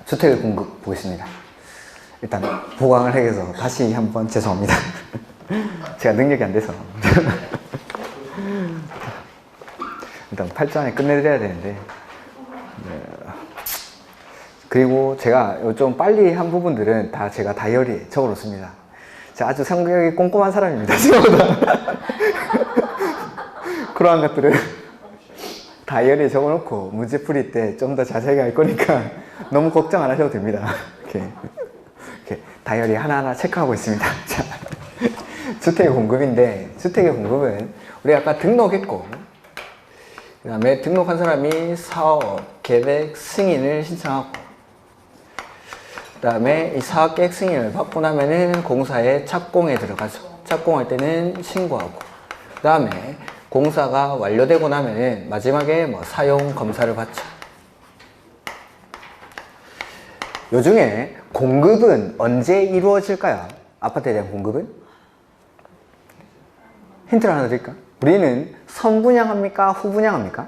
주택을 보겠습니다. 일단 보강을 해서 다시 한번 죄송합니다. 제가 능력이 안 돼서. 일단 8주 안에 끝내드려야 되는데. 그리고 제가 좀 빨리 한 부분들은 다 제가 다이어리에 적어놓습니다. 제가 아주 성격이 꼼꼼한 사람입니다. 그러한 것들을 다이어리에 적어놓고 문제 풀이 때 좀 더 자세하게 할 거니까 너무 걱정 안 하셔도 됩니다. 이렇게 다이어리 하나하나 체크하고 있습니다. 자, 주택의 공급인데, 주택의 공급은 우리 아까 등록했고, 그 다음에 등록한 사람이 사업, 계획, 승인을 신청하고, 그 다음에 이 사업 계획 승인을 받고 나면은 공사에 착공에 들어가죠. 착공할 때는 신고하고, 그 다음에 공사가 완료되고 나면은 마지막에 뭐 사용 검사를 받죠. 요 중에 공급은 언제 이루어질까요? 아파트에 대한 공급은? 힌트를 하나 드릴까? 우리는 선분양합니까? 후분양합니까?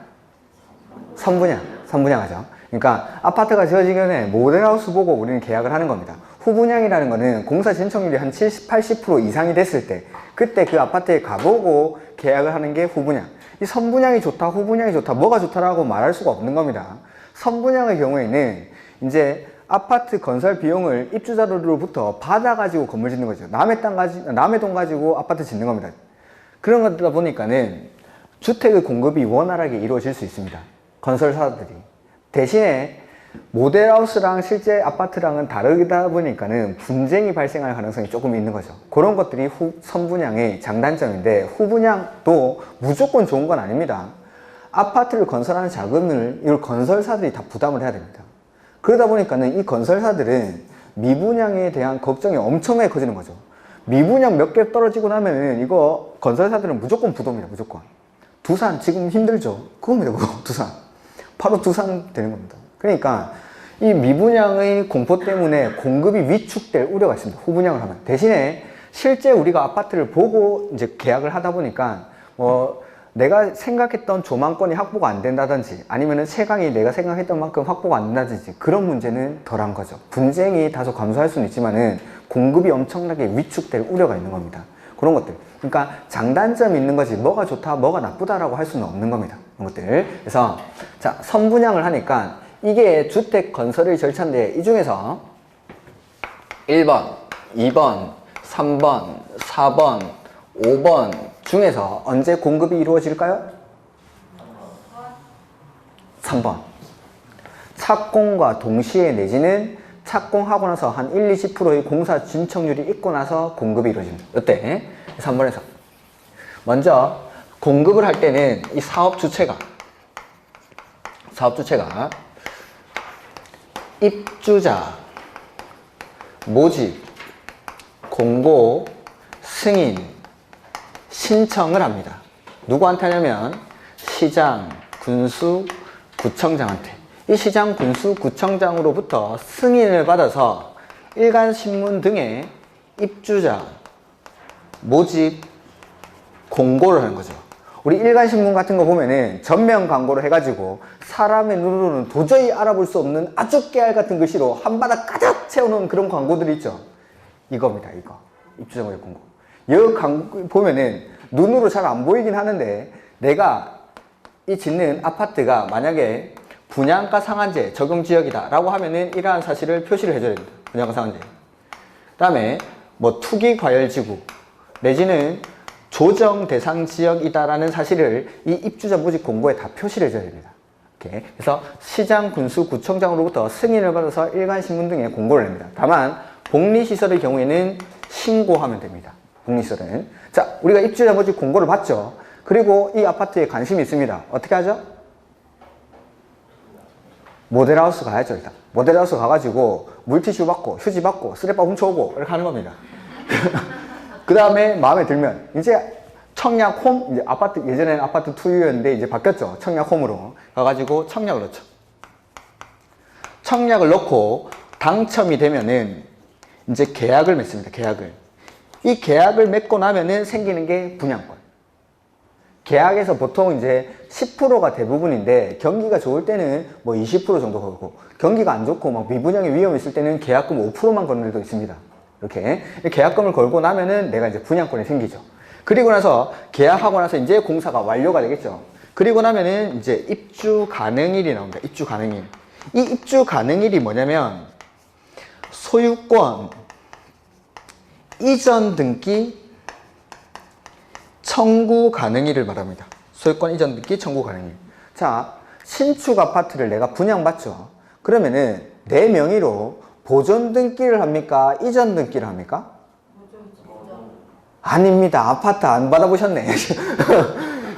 선분양하죠. 그러니까 아파트가 지어지기 전에 모델하우스 보고 우리는 계약을 하는 겁니다. 후분양이라는 거는 공사 진척률이 한 70, 80% 이상이 됐을 때 그때 그 아파트에 가보고 계약을 하는 게 후분양. 이 선분양이 좋다, 후분양이 좋다, 뭐가 좋다라고 말할 수가 없는 겁니다. 선분양의 경우에는 이제 아파트 건설 비용을 입주자로부터 받아가지고 건물 짓는 거죠. 남의 돈 가지고 아파트 짓는 겁니다. 그런 거다 보니까는 주택의 공급이 원활하게 이루어질 수 있습니다. 건설사들이. 대신에 모델하우스랑 실제 아파트랑은 다르다 보니까는 분쟁이 발생할 가능성이 조금 있는 거죠. 그런 것들이 선분양의 장단점인데, 후분양도 무조건 좋은 건 아닙니다. 아파트를 건설하는 자금을 이 건설사들이 다 부담을 해야 됩니다. 그러다 보니까는 이 건설사들은 미분양에 대한 걱정이 엄청나게 커지는 거죠. 미분양 몇 개 떨어지고 나면은 이거 건설사들은 무조건 부도입니다. 무조건. 두산 지금 힘들죠. 그겁니다. 그거 두산. 바로 두산 되는 겁니다. 그러니까 이 미분양의 공포 때문에 공급이 위축될 우려가 있습니다. 후분양을 하면. 대신에 실제 우리가 아파트를 보고 이제 계약을 하다 보니까 내가 생각했던 조망권이 확보가 안 된다든지 아니면은 채광이 내가 생각했던 만큼 확보가 안 된다든지 그런 문제는 덜한 거죠. 분쟁이 다소 감소할 수는 있지만은 공급이 엄청나게 위축될 우려가 있는 겁니다. 그런 것들. 그러니까 장단점이 있는 거지 뭐가 좋다, 뭐가 나쁘다라고 할 수는 없는 겁니다. 그런 것들. 그래서 자, 선분양을 하니까 이게 주택 건설의 절차인데 이 중에서 1번, 2번, 3번, 4번, 5번 중에서 언제 공급이 이루어질까요? 3번. 착공과 동시에 내지는 착공하고 나서 한 1, 20%의 공사 진척률이 있고 나서 공급이 이루어집니다. 이때 3번에서 먼저 공급을 할 때는 이 사업 주체가 입주자, 모집, 공고, 승인, 신청을 합니다. 누구한테 하냐면 시장, 군수, 구청장한테. 이 시장, 군수, 구청장으로부터 승인을 받아서 일간신문 등의 입주자, 모집, 공고를 하는 거죠. 우리 일간신문 같은 거 보면은 전면 광고를 해가지고 사람의 눈으로는 도저히 알아볼 수 없는 아주 깨알 같은 글씨로 한 바닥 가득 채워놓은 그런 광고들이 있죠. 이겁니다, 이거. 입주자 모집 공고. 이 광고 보면은 눈으로 잘 안 보이긴 하는데 내가 이 짓는 아파트가 만약에 분양가 상한제 적용 지역이다 라고 하면은 이러한 사실을 표시를 해줘야 됩니다. 분양가 상한제. 그 다음에 뭐 투기 과열지구 내지는 조정 대상 지역이다라는 사실을 이 입주자 모집 공고에 다 표시를 해줘야 됩니다. 이렇게. 그래서 시장, 군수, 구청장으로부터 승인을 받아서 일간신문 등에 공고를 냅니다. 다만 복리시설의 경우에는 신고하면 됩니다. 복리시설은. 자, 우리가 입주자 모집 공고를 받죠. 그리고 이 아파트에 관심이 있습니다. 어떻게 하죠? 모델하우스 가야죠. 일단 모델하우스 가가지고 물티슈 받고 휴지 받고 쓰레빠 훔쳐오고 이렇게 하는 겁니다. 그 다음에 마음에 들면 이제 청약홈, 이제 아파트, 예전에는 아파트 투유였는데 이제 바뀌었죠. 청약홈으로 가가지고 청약을 넣죠. 청약을 넣고 당첨이 되면은 이제 계약을 맺습니다. 계약을. 이 계약을 맺고 나면은 생기는 게 분양권. 계약에서 보통 이제 10%가 대부분인데 경기가 좋을 때는 뭐 20% 정도 걸고 경기가 안 좋고 막 미분양의 위험이 있을 때는 계약금 5%만 거는 데도 있습니다. 이렇게 계약금을 걸고 나면은 내가 이제 분양권이 생기죠. 그리고 나서 계약하고 나서 이제 공사가 완료가 되겠죠. 그리고 나면은 이제 입주 가능일이 나옵니다. 입주 가능일. 이 입주 가능일이 뭐냐면 소유권 이전 등기 청구 가능일을 말합니다. 소유권 이전 등기 청구 가능일. 자, 신축 아파트를 내가 분양받죠. 그러면은 내 명의로 보존 등기를 합니까? 이전 등기를 합니까? 아닙니다. 아파트 안 받아보셨네.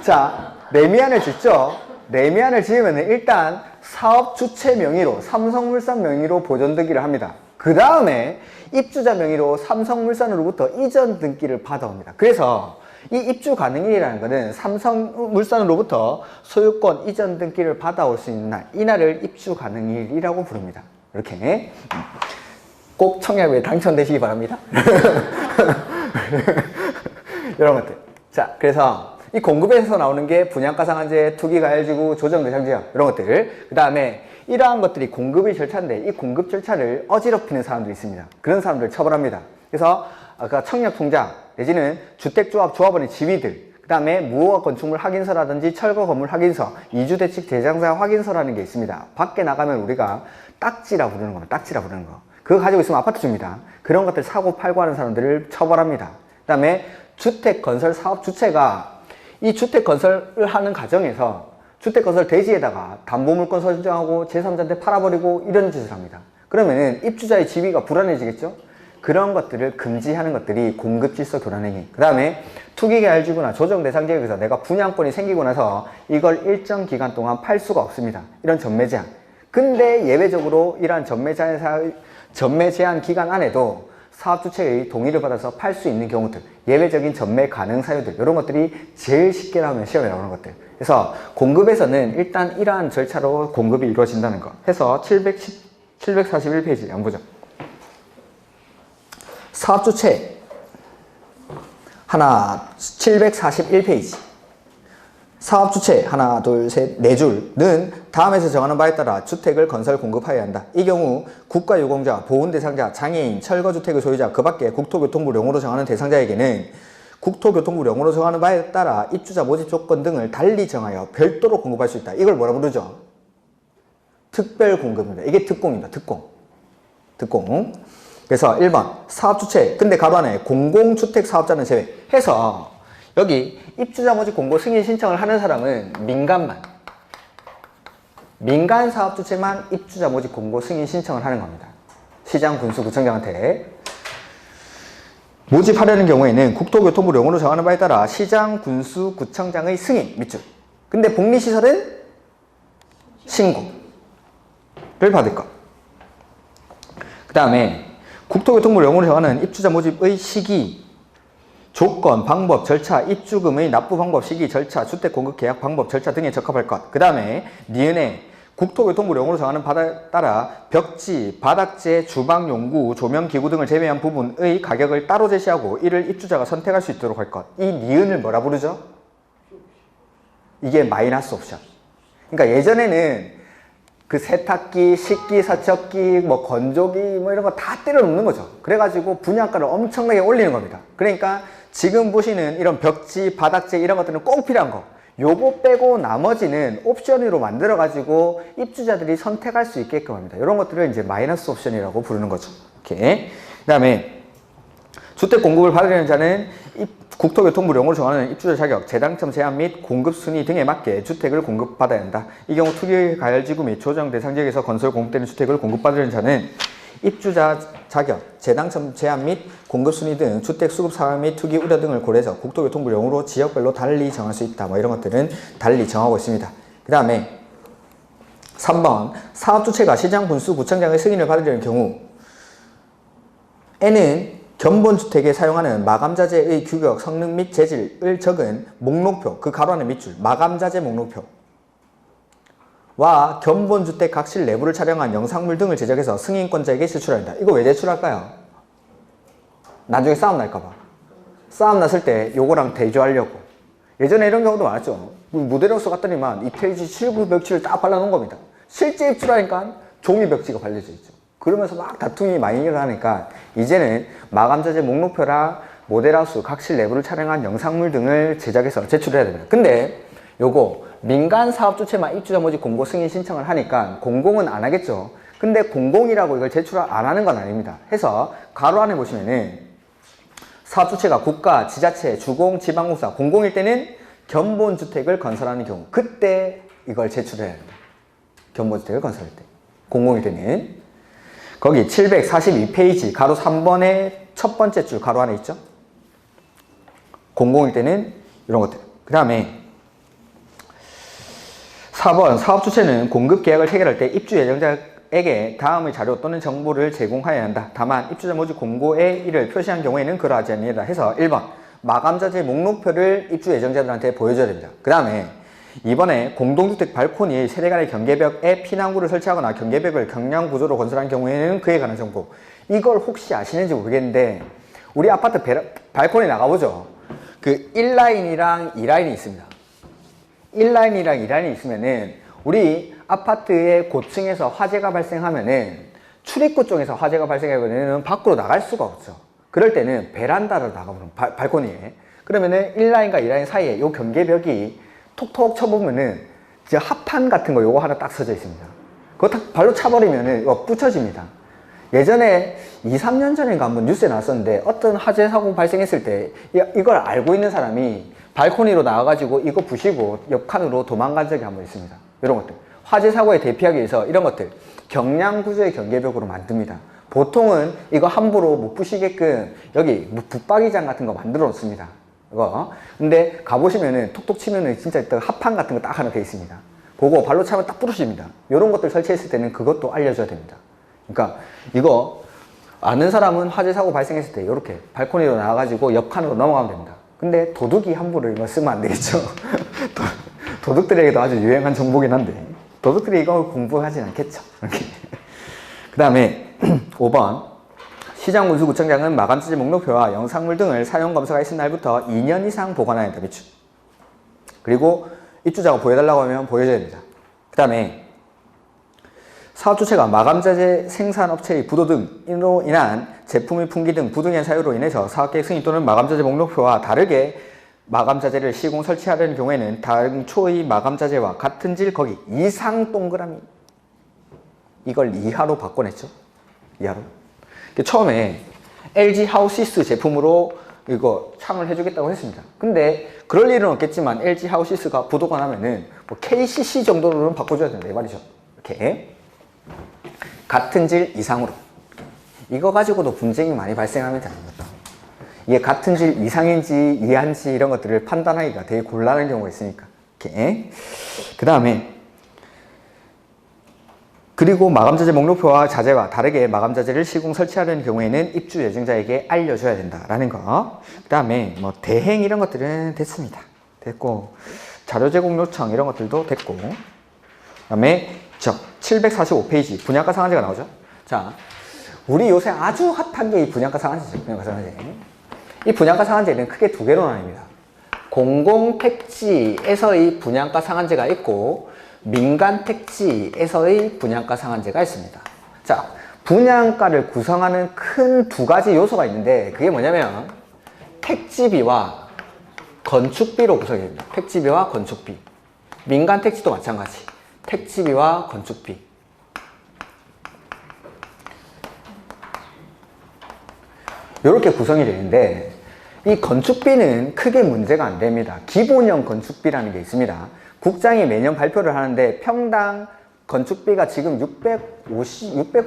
자, 레미안을 짓죠. 레미안을 지으면 일단 사업 주체 명의로 삼성물산 명의로 보존 등기를 합니다. 그 다음에 입주자 명의로 삼성물산으로부터 이전 등기를 받아옵니다. 그래서 이 입주 가능일이라는 것은 삼성물산으로부터 소유권 이전 등기를 받아올 수 있는 날, 이 날을 입주 가능일이라고 부릅니다. 이렇게 꼭 청약에 당첨되시기 바랍니다. 이런 것들. 자, 그래서 이 공급에서 나오는 게 분양가 상한제, 투기가열지구, 조정대상지역 이런 것들. 그 다음에 이러한 것들이 공급의 절차인데 이 공급 절차를 어지럽히는 사람들이 있습니다. 그런 사람들을 처벌합니다. 그래서 아까 청약통장 내지는 주택조합 조합원의 지위들, 그 다음에 무허가 건축물 확인서라든지 철거 건물 확인서, 이주대책 대상자 확인서라는 게 있습니다. 밖에 나가면 우리가 딱지라 부르는 겁니다. 딱지라 부르는 거. 그거 가지고 있으면 아파트 줍니다. 그런 것들 사고 팔고 하는 사람들을 처벌합니다. 그 다음에 주택건설 사업 주체가 이 주택건설을 하는 과정에서 주택건설 대지에다가 담보물건 설정하고 제3자한테 팔아버리고 이런 짓을 합니다. 그러면은 입주자의 지위가 불안해지겠죠? 그런 것들을 금지하는 것들이 공급질서 교란행위. 그 다음에 투기계약지구나 조정대상지역에서 내가 분양권이 생기고 나서 이걸 일정 기간 동안 팔 수가 없습니다. 이런 전매 제한. 근데 예외적으로 이러한 전매 제한 기간 안에도 사업주체의 동의를 받아서 팔 수 있는 경우들, 예외적인 전매 가능 사유들, 이런 것들이 제일 쉽게 나오면 시험에 나오는 것들. 그래서 공급에서는 일단 이러한 절차로 공급이 이루어진다는 거. 해서 741페이지 한번 보죠. 사업주체 하나 741페이지 사업주체 하나 둘 셋 네 줄은 다음에서 정하는 바에 따라 주택을 건설 공급하여야 한다. 이 경우 국가유공자, 보훈대상자, 장애인, 철거주택의 소유자 그 밖에 국토교통부령으로 정하는 대상자에게는 국토교통부령으로 정하는 바에 따라 입주자 모집 조건 등을 달리 정하여 별도로 공급할 수 있다. 이걸 뭐라 부르죠? 특별공급입니다. 이게 특공입니다. 특공. 그래서 1번 사업주체 근데 가로 안에 공공주택 사업자는 제외 해서 여기 입주자 모집 공고 승인 신청을 하는 사람은 민간 사업주체만 입주자 모집 공고 승인 신청을 하는 겁니다. 시장, 군수, 구청장한테 모집하려는 경우에는 국토교통부령으로 정하는 바에 따라 시장, 군수, 구청장의 승인 밑줄. 근데 복리시설은 신고를 받을 것. 그 다음에 국토교통부령으로 정하는 입주자 모집의 시기, 조건, 방법, 절차, 입주금의 납부 방법, 시기, 절차, 주택 공급 계약 방법, 절차 등에 적합할 것. 그 다음에 니은에 국토교통부령으로 정하는 바에 따라 벽지, 바닥재, 주방 용구, 조명 기구 등을 제외한 부분의 가격을 따로 제시하고 이를 입주자가 선택할 수 있도록 할 것. 이 니은을 뭐라 부르죠? 이게 마이너스 옵션. 그러니까 예전에는 그 세탁기, 식기, 세척기, 뭐 건조기 뭐 이런 거 다 때려 넣는 거죠. 그래가지고 분양가를 엄청나게 올리는 겁니다. 그러니까 지금 보시는 이런 벽지, 바닥재 이런 것들은 꼭 필요한 거. 요거 빼고 나머지는 옵션으로 만들어가지고 입주자들이 선택할 수 있게끔 합니다. 이런 것들을 이제 마이너스 옵션이라고 부르는 거죠. 이렇게. 그 다음에 주택 공급을 받으려는 자는 국토교통부령으로 정하는 입주자 자격, 재당첨 제한 및 공급 순위 등에 맞게 주택을 공급받아야 한다. 이 경우 투기가열지구 및 조정 대상 지역에서 건설 공급되는 주택을 공급받으려는 자는 입주자 자격, 재당첨 제한 및 공급 순위 등 주택 수급 상황 및 투기 우려 등을 고려해서 국토교통부령으로 지역별로 달리 정할 수 있다. 뭐 이런 것들은 달리 정하고 있습니다. 그 다음에 3번 사업주체가 시장, 군수, 구청장의 승인을 받으려는 경우에는 견본주택에 사용하는 마감자재의 규격, 성능 및 재질을 적은 목록표, 그 가로 안에 밑줄, 마감자재 목록표 와 견본주택 각실 내부를 촬영한 영상물 등을 제작해서 승인권자에게 제출한다. 이거 왜 제출할까요? 나중에 싸움 날까봐. 싸움 났을 때 요거랑 대조하려고. 예전에 이런 경우도 많았죠. 모델하우스 갔더니만 이태리지 79벽지를 딱 발라놓은 겁니다. 실제 입주라니까 종이 벽지가 발려져 있죠. 그러면서 막 다툼이 많이 일어나니까 이제는 마감자재 목록표랑 모델하우스 각실 내부를 촬영한 영상물 등을 제작해서 제출해야 됩니다. 근데 요거 민간 사업주체만 입주자 모집 공고 승인 신청을 하니까 공공은 안 하겠죠. 근데 공공이라고 이걸 제출 안 하는 건 아닙니다. 해서 가로 안에 보시면은 사업주체가 국가, 지자체, 주공, 지방공사, 공공일 때는 견본주택을 건설하는 경우 그때 이걸 제출해야 합니다. 견본주택을 건설할 때. 공공일 때는 거기 742페이지 가로 3번의 첫 번째 줄 가로 안에 있죠. 공공일 때는 이런 것들. 그 다음에 4번 사업주체는 공급계약을 체결할 때 입주 예정자에게 다음의 자료 또는 정보를 제공하여야 한다. 다만 입주자 모집 공고에 이를 표시한 경우에는 그러하지 아니하다 해서 1번 마감자재 목록표를 입주 예정자들한테 보여줘야 됩니다. 그 다음에 이번에 공동주택 발코니 세대 간의 경계벽에 피난구를 설치하거나 경계벽을 경량구조로 건설한 경우에는 그에 관한 정보. 이걸 혹시 아시는지 모르겠는데 우리 아파트 발코니 나가보죠. 그 1라인이랑 2라인이 있습니다. 1라인이랑 2라인이 있으면은 우리 아파트의 고층에서 화재가 발생하면은 출입구 쪽에서 화재가 발생하면은 밖으로 나갈 수가 없죠. 그럴 때는 베란다로 나가보는 발코니에 그러면은 1라인과 2라인 사이에 요 경계벽이 톡톡 쳐보면은 이제 합판 같은 거 요거 하나 딱 서져 있습니다. 그거 딱 발로 차버리면은 이거 부쳐집니다. 예전에 2, 3년 전인가 한번 뉴스에 나왔었는데 어떤 화재 사고 발생했을 때 이걸 알고 있는 사람이 발코니로 나와가지고 이거 부시고 옆칸으로 도망간 적이 한번 있습니다. 이런 것들. 화재 사고에 대피하기 위해서 이런 것들 경량 구조의 경계벽으로 만듭니다. 보통은 이거 함부로 못 부시게끔 여기 붙박이장 같은 거 만들어 놓습니다. 이거. 근데 가보시면은 톡톡 치면은 진짜 합판 같은 거 딱 하나 돼 있습니다. 그거 발로 차면 딱 부러집니다. 이런 것들 설치했을 때는 그것도 알려줘야 됩니다. 그러니까 이거 아는 사람은 화재 사고 발생했을 때 이렇게 발코니로 나와가지고 옆칸으로 넘어가면 됩니다. 근데 도둑이 함부로 이거 쓰면 안 되겠죠. 도둑들에게도 아주 유행한 정보긴 한데 도둑들이 이거 공부하진 않겠죠. 그 다음에 5번 시장군수구청장은 마감자재 목록표와 영상물 등을 사용검사가 있은 날부터 2년 이상 보관해야 한다. 미추. 그리고 입주자가 보여달라고 하면 보여줘야 됩니다. 그 다음에 사업주체가 마감자재 생산업체의 부도 등으로 인한 제품의 품귀 등 부등의 사유로 인해서 사업계획 승인 또는 마감자재 목록표와 다르게 마감자재를 시공 설치하려는 경우에는 당초의 마감자재와 같은 질 거기 이상 동그라미 이걸 이하로 바꿔냈죠. 이하로. 처음에 LG 하우시스 제품으로 이거 창을 해주겠다고 했습니다. 근데 그럴 일은 없겠지만 LG 하우시스가 부도가 나면은 뭐 KCC 정도로는 바꿔줘야 된다 이 말이죠. 이렇게 같은 질 이상으로 이거 가지고도 분쟁이 많이 발생합니다. 이게 같은 질 이상인지 이하인지 이런 것들을 판단하기가 되게 곤란한 경우가 있으니까 이렇게 그 다음에 그리고 마감자재 목록표와 자재와 다르게 마감자재를 시공 설치하려는 경우에는 입주 예정자에게 알려줘야 된다라는 거. 그 다음에 뭐 대행 이런 것들은 됐습니다. 됐고 자료 제공 요청 이런 것들도 됐고 그 다음에 745페이지 분양가 상한제가 나오죠. 자, 우리 요새 아주 핫한 게 이 분양가 상한제죠. 분양가 상한제. 이 분양가 상한제는 크게 두 개로 나뉩니다. 공공택지에서의 분양가 상한제가 있고 민간택지에서의 분양가 상한제가 있습니다. 자, 분양가를 구성하는 큰 두 가지 요소가 있는데 그게 뭐냐면 택지비와 건축비로 구성이 됩니다. 택지비와 건축비. 민간택지도 마찬가지. 택지비와 건축비. 이렇게 구성이 되는데 이 건축비는 크게 문제가 안 됩니다. 기본형 건축비라는 게 있습니다. 국장이 매년 발표를 하는데 평당 건축비가 지금 600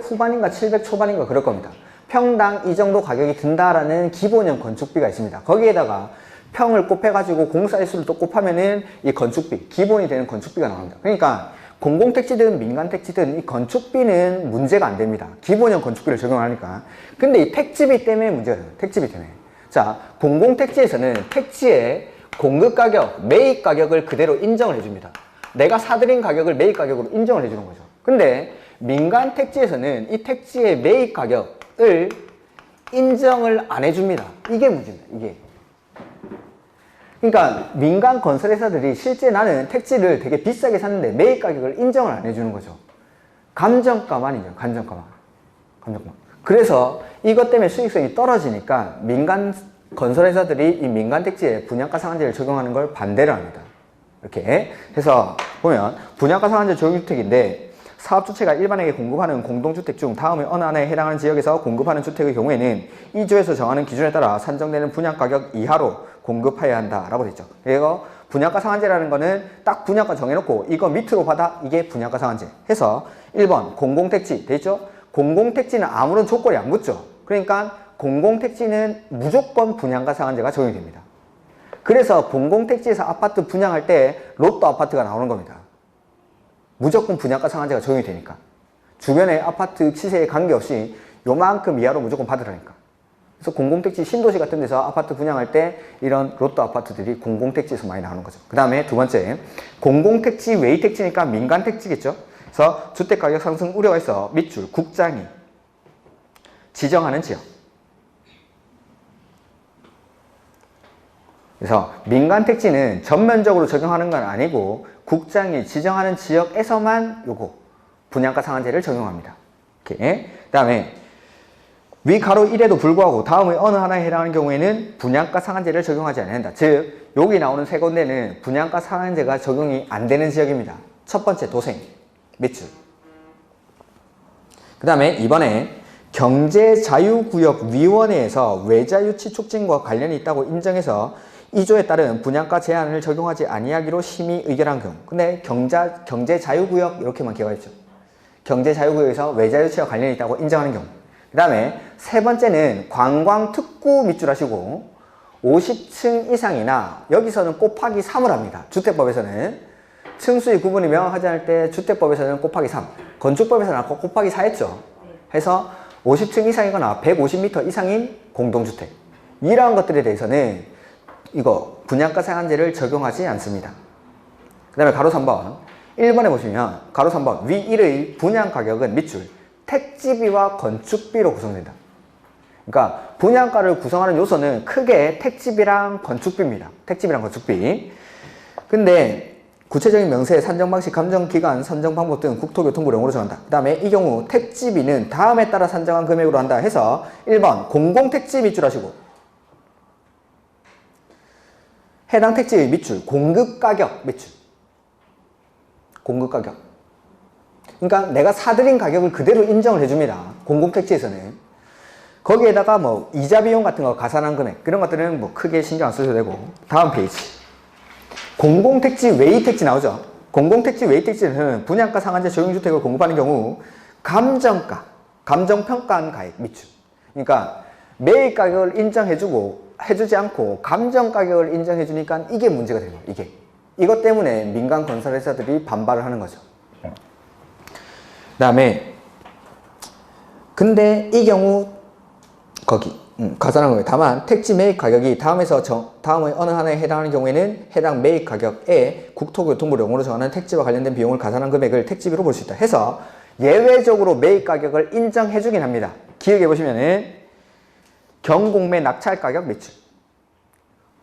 후반인가 700 초반인가 그럴 겁니다. 평당 이 정도 가격이 든다라는 기본형 건축비가 있습니다. 거기에다가 평을 곱해가지고 공사일수를 또 곱하면은 이 건축비, 기본이 되는 건축비가 나옵니다. 그러니까 공공택지든 민간택지든 이 건축비는 문제가 안 됩니다. 기본형 건축비를 적용하니까. 근데 이 택지비 때문에 문제가 돼요. 택지비 때문에. 자, 공공택지에서는 택지의 공급가격, 매입가격을 그대로 인정을 해줍니다. 내가 사들인 가격을 매입가격으로 인정을 해주는 거죠. 근데 민간택지에서는 이 택지의 매입가격을 인정을 안 해줍니다. 이게 문제입니다. 이게. 그러니까 민간 건설회사들이 실제 나는 택지를 되게 비싸게 샀는데 매입 가격을 인정을 안 해주는 거죠. 감정가만 인정, 감정가만. 그래서 이것 때문에 수익성이 떨어지니까 민간 건설회사들이 이 민간 택지에 분양가 상한제를 적용하는 걸 반대를 합니다. 이렇게 해서 보면 분양가 상한제 적용주택인데 사업주체가 일반에게 공급하는 공동주택 중 다음의 어느 하나에 해당하는 지역에서 공급하는 주택의 경우에는 이 조에서 정하는 기준에 따라 산정되는 분양가격 이하로 공급해야 한다라고 되어 있죠. 그리고 분양가 상한제라는 거는 딱 분양가 정해놓고 이거 밑으로 받아 이게 분양가 상한제 해서 1번 공공택지 돼 있죠. 공공택지는 아무런 조건이 안 붙죠. 그러니까 공공택지는 무조건 분양가 상한제가 적용이 됩니다. 그래서 공공택지에서 아파트 분양할 때 로또 아파트가 나오는 겁니다. 무조건 분양가 상한제가 적용이 되니까. 주변의 아파트 시세에 관계없이 요만큼 이하로 무조건 받으라니까. 그래서 공공택지 신도시 같은 데서 아파트 분양할 때 이런 로또 아파트들이 공공택지에서 많이 나오는 거죠. 그 다음에 두 번째, 공공택지 외의 택지니까 민간택지겠죠. 그래서 주택가격 상승 우려가 있어 밑줄 국장이 지정하는 지역. 그래서 민간택지는 전면적으로 적용하는 건 아니고 국장이 지정하는 지역에서만 요거 분양가 상한제를 적용합니다. 이렇게. 그 다음에 위 가로 1에도 불구하고 다음의 어느 하나에 해당하는 경우에는 분양가 상한제를 적용하지 않는다. 즉 여기 나오는 세 군데는 분양가 상한제가 적용이 안 되는 지역입니다. 첫 번째 도생 밑줄. 그 다음에 이번에 경제자유구역위원회에서 외자유치 촉진과 관련이 있다고 인정해서 이 조에 따른 분양가 제한을 적용하지 아니하기로 심의 의결한 경우. 근데 경제자유구역 이렇게만 기억하십시오. 경제자유구역에서 외자유치와 관련이 있다고 인정하는 경우. 그 다음에 세 번째는 관광특구 밑줄 하시고 50층 이상이나 여기서는 곱하기 3을 합니다. 주택법에서는 층수의 구분이 명확하지 않을 때 주택법에서는 곱하기 3, 건축법에서는 아까 곱하기 4 했죠. 해서 50층 이상이거나 150m 이상인 공동주택 이러한 것들에 대해서는 이거 분양가 상한제를 적용하지 않습니다. 그 다음에 가로 3번 1번에 보시면 가로 3번 위 1의 분양가격은 밑줄 택지비와 건축비로 구성된다. 그러니까 분양가를 구성하는 요소는 크게 택지비랑 건축비입니다. 택지비랑 건축비. 근데 구체적인 명세, 산정방식, 감정기간, 선정방법 등 국토교통부령으로 정한다. 그 다음에 이 경우 택지비는 다음에 따라 산정한 금액으로 한다 해서 1번 공공택지 밑줄 하시고 해당 택지의 밑줄 공급가격 밑줄 공급가격. 그러니까 내가 사들인 가격을 그대로 인정을 해줍니다. 공공택지에서는. 거기에다가 뭐 이자 비용 같은 거 가산한 금액 그런 것들은 뭐 크게 신경 안 쓰셔도 되고. 다음 페이지. 공공택지 외의 택지 나오죠. 공공택지 외의 택지는 분양가 상한제 적용주택을 공급하는 경우 감정가, 감정평가한 가액 밑줄. 그러니까 매입 가격을 해주지 않고 감정 가격을 인정해주니까 이게 문제가 되는 거예요. 이게. 이것 때문에 민간 건설회사들이 반발을 하는 거죠. 그 다음에 근데 이 경우 거기 가산한 거예요. 다만 택지 매입 가격이 다음의 어느 하나에 해당하는 경우에는 해당 매입 가격에 국토교통부령으로 정하는 택지와 관련된 비용을 가산한 금액을 택지비로 볼 수 있다 해서 예외적으로 매입 가격을 인정해주긴 합니다. 기억해 보시면은 경공매 낙찰 가격 밑줄.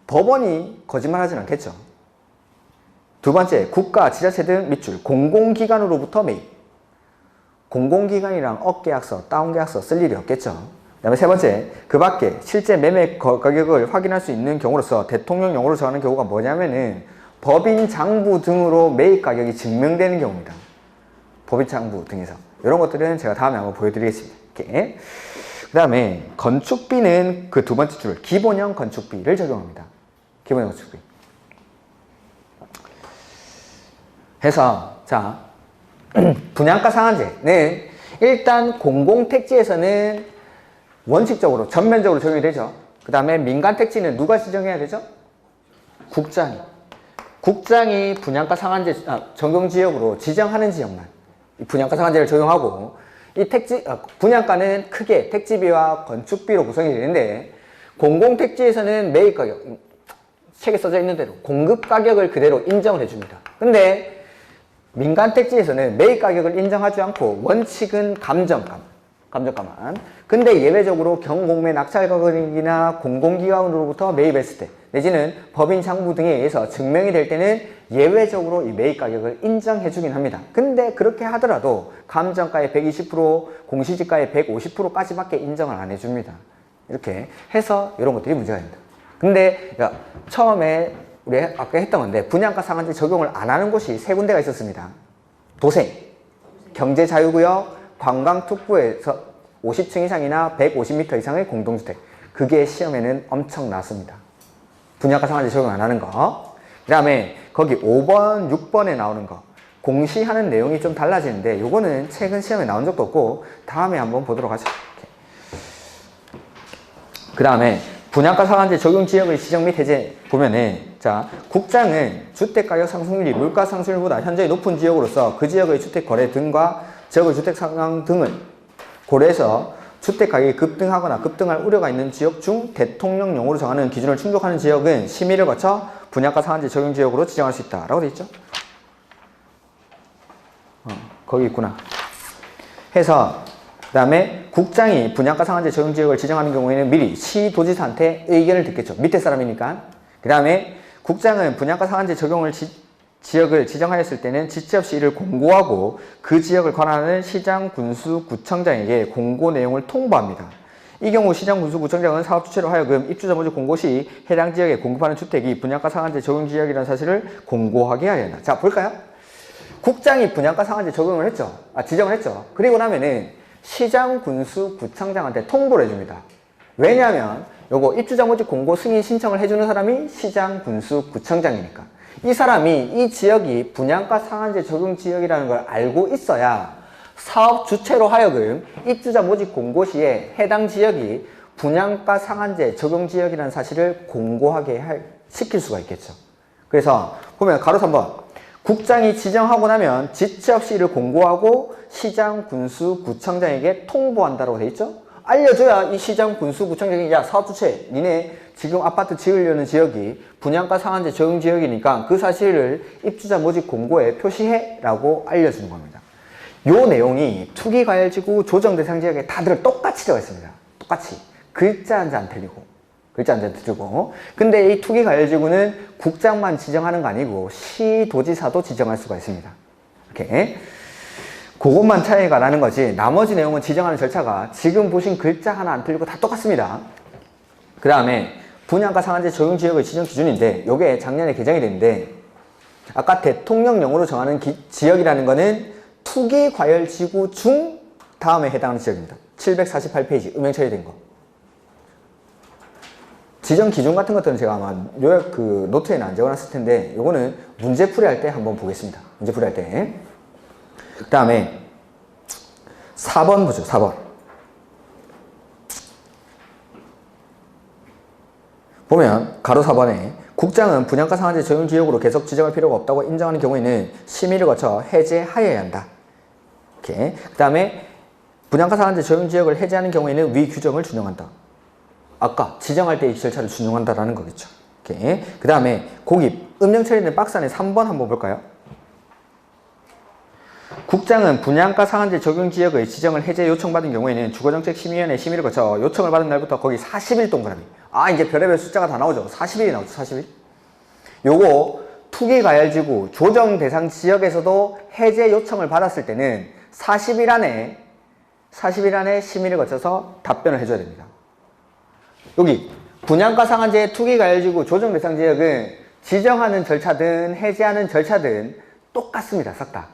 법원이 거짓말하진 않겠죠. 두 번째, 국가, 지자체 등 밑줄. 공공기관으로부터 매입. 공공기관이랑 업계약서, 다운계약서 쓸 일이 없겠죠. 그 다음에 세 번째, 그 밖에 실제 매매 가격을 확인할 수 있는 경우로서 대통령령으로 정하는 경우가 뭐냐면은 법인 장부 등으로 매입 가격이 증명되는 경우입니다. 법인 장부 등에서. 이런 것들은 제가 다음에 한번 보여드리겠습니다. 이렇게. 그 다음에 건축비는 그 두 번째 줄 기본형 건축비를 적용합니다. 기본형 건축비 해서 자 분양가 상한제는 일단 공공택지에서는 원칙적으로 전면적으로 적용이 되죠. 그 다음에 민간택지는 누가 지정해야 되죠? 국장이 분양가 상한제 적용지역으로 지정하는 지역만 분양가 상한제를 적용하고 이 분양가는 크게 택지비와 건축비로 구성이 되는데 공공택지에서는 매입가격 책에 써져 있는 대로 공급가격을 그대로 인정을 해줍니다. 근데 민간택지에서는 매입가격을 인정하지 않고 원칙은 감정가만. 근데 예외적으로 경공매 낙찰가격이나 공공기관으로부터 매입했을 때 내지는 법인 장부 등에 의해서 증명이 될 때는 예외적으로 이 매입 가격을 인정해 주긴 합니다. 근데 그렇게 하더라도 감정가의 120%, 공시지가의 150%까지밖에 인정을 안 해줍니다. 이렇게 해서 이런 것들이 문제가 됩니다. 근데 처음에 우리 아까 했던 건데 분양가 상한제 적용을 안 하는 곳이 세 군데가 있었습니다. 도생, 경제자유구역, 관광특구에서 50층 이상이나 150m 이상의 공동주택. 그게 시험에는 엄청 나왔습니다. 분양가 상한제 적용 안 하는 거. 그 다음에 거기 5번, 6번에 나오는 거. 공시하는 내용이 좀 달라지는데 요거는 최근 시험에 나온 적도 없고 다음에 한번 보도록 하죠. 그 다음에 분양가 상한제 적용 지역의 지정 및 해제 보면은 자 국장은 주택가격 상승률이 물가 상승률보다 현저히 높은 지역으로서 그 지역의 주택 거래 등과 지역의 주택 상황 등을 고려해서 주택 가격이 급등하거나 급등할 우려가 있는 지역 중 대통령령으로 정하는 기준을 충족하는 지역은 심의를 거쳐 분양가 상한제 적용 지역으로 지정할 수 있다 라고 되어 있죠. 거기 있구나. 해서 그 다음에 국장이 분양가 상한제 적용 지역을 지정하는 경우에는 미리 시도지사한테 의견을 듣겠죠. 밑에 사람이니까. 그 다음에 국장은 분양가 상한제 적용을 지역을 지정하였을 때는 지체 없이 이를 공고하고 그 지역을 관할하는 시장, 군수, 구청장에게 공고 내용을 통보합니다. 이 경우 시장, 군수, 구청장은 사업 주체로 하여금 입주자 모집 공고 시 해당 지역에 공급하는 주택이 분양가 상한제 적용 지역이라는 사실을 공고하게 하여야 한다. 자, 볼까요? 국장이 분양가 상한제 적용을 했죠. 지정을 했죠. 그리고 나면은 시장, 군수, 구청장한테 통보를 해줍니다. 왜냐하면 요거 입주자 모집 공고 승인 신청을 해주는 사람이 시장, 군수, 구청장이니까 이 사람이 이 지역이 분양가 상한제 적용 지역이라는 걸 알고 있어야 사업 주체로 하여금 입주자 모집 공고 시에 해당 지역이 분양가 상한제 적용 지역이라는 사실을 공고하게 시킬 수가 있겠죠. 그래서 보면 가로 3번 국장이 지정하고 나면 지체 없이 이를 공고하고 시장, 군수, 구청장에게 통보한다고 돼 있죠. 알려줘야 이 시장, 군수, 구청장이 야 사업주체 니네 지금 아파트 지으려는 지역이 분양가 상한제 적용 지역이니까 그 사실을 입주자 모집 공고에 표시해 라고 알려주는 겁니다. 요 내용이 투기과열지구 조정대상 지역에 다들 똑같이 들어가 있습니다. 똑같이 글자 한 자 안 틀리고 글자 한 자 틀리고 근데 이 투기과열지구는 국장만 지정하는 거 아니고 시도지사도 지정할 수가 있습니다. 이렇게 그것만 차이가 나는 거지 나머지 내용은 지정하는 절차가 지금 보신 글자 하나 안 틀리고 다 똑같습니다. 그 다음에 분양가 상한제 적용 지역의 지정 기준인데 이게 작년에 개정이 됐는데 아까 대통령령으로 정하는 지역이라는 거는 투기과열지구 중 다음에 해당하는 지역입니다. 748페이지 음행 처리된 거. 지정 기준 같은 것들은 제가 아마 요약 그 노트에는 안 적어놨을 텐데 요거는 문제풀이 할 때 한번 보겠습니다. 문제풀이 할 때. 그 다음에 4번 보죠. 4번. 보면 가로 4번에 국장은 분양가 상한제 적용 지역으로 계속 지정할 필요가 없다고 인정하는 경우에는 심의를 거쳐 해제하여야 한다. 이렇게. 그 다음에 분양가 상한제 적용 지역을 해제하는 경우에는 위 규정을 준용한다. 아까 지정할 때 이 절차를 준용한다라는 거겠죠. 이렇게. 그 다음에 공입 음령 처리된 박스 안에 3번 한번 볼까요? 국장은 분양가 상한제 적용 지역의 지정을 해제 요청받은 경우에는 주거정책심의위원회 심의를 거쳐 요청을 받은 날부터 거기 40일 동그라미. 이제 별의별 숫자가 다 나오죠. 40일이 나오죠. 40일. 요거 투기과열지구 조정 대상 지역에서도 해제 요청을 받았을 때는 40일 안에 심의를 거쳐서 답변을 해줘야 됩니다. 여기 분양가 상한제 투기과열지구 조정 대상 지역은 지정하는 절차든 해제하는 절차든 똑같습니다. 싹 다.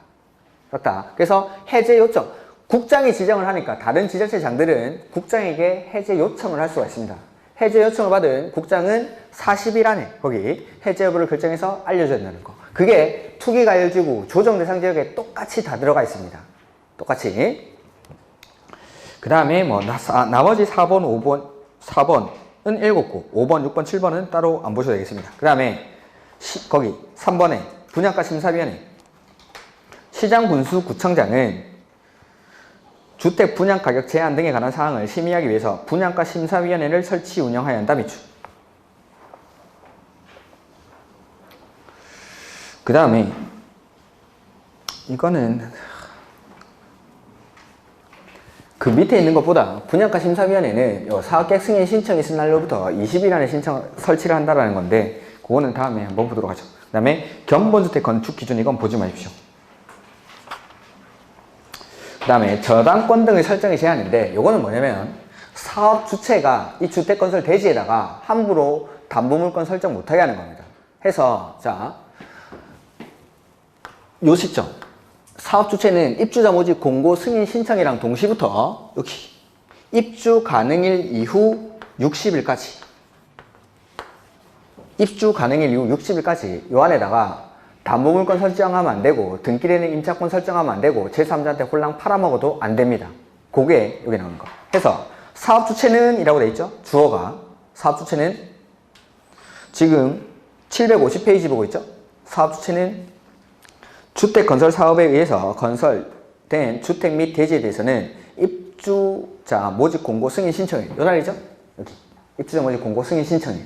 그래서 해제 요청. 국장이 지정을 하니까 다른 지자체장들은 국장에게 해제 요청을 할 수가 있습니다. 해제 요청을 받은 국장은 40일 안에 거기 해제 여부를 결정해서 알려줘야 된다는 거. 그게 투기과열지구 조정 대상 지역에 똑같이 다 들어가 있습니다. 똑같이. 그 다음에 나머지 4번은 7구, 5번, 6번, 7번은 따로 안 보셔도 되겠습니다. 그 다음에 거기 3번에 분양가 심사위원회. 시장, 군수, 구청장은 주택 분양 가격 제한 등에 관한 사항을 심의하기 위해서 분양가 심사위원회를 설치 운영하여야 한다. 미추. 그 다음에 그 밑에 있는 것보다 분양가 심사위원회는 요 사업계획 승인 신청이 있은 날로부터 20일 안에 신청 설치를 한다라는 건데 그거는 다음에 한번 보도록 하죠. 그 다음에 견본주택 건축 기준 이건 보지 마십시오. 그 다음에 저당권 등의 설정이 제한인데 요거는 뭐냐면 사업 주체가 이 주택건설 대지에다가 함부로 담보물건 설정 못하게 하는 겁니다. 해서 자, 요 시점 사업 주체는 입주자 모집 공고 승인 신청이랑 동시부터 여기 입주 가능일 이후 60일까지 입주 가능일 이후 60일까지 요 안에다가 담보물건 설정하면 안 되고 등기되는 임차권 설정하면 안 되고 제3자한테 홀랑 팔아먹어도 안 됩니다. 그게 여기 나오는 거. 해서 사업 주체는 이라고 돼 있죠. 주어가 사업 주체는 지금 750페이지 보고 있죠. 사업 주체는 주택 건설 사업에 의해서 건설된 주택 및 대지에 대해서는 입주자 모집 공고 승인 신청이에요. 요 날이죠? 여기 입주자 모집 공고 승인 신청이에요.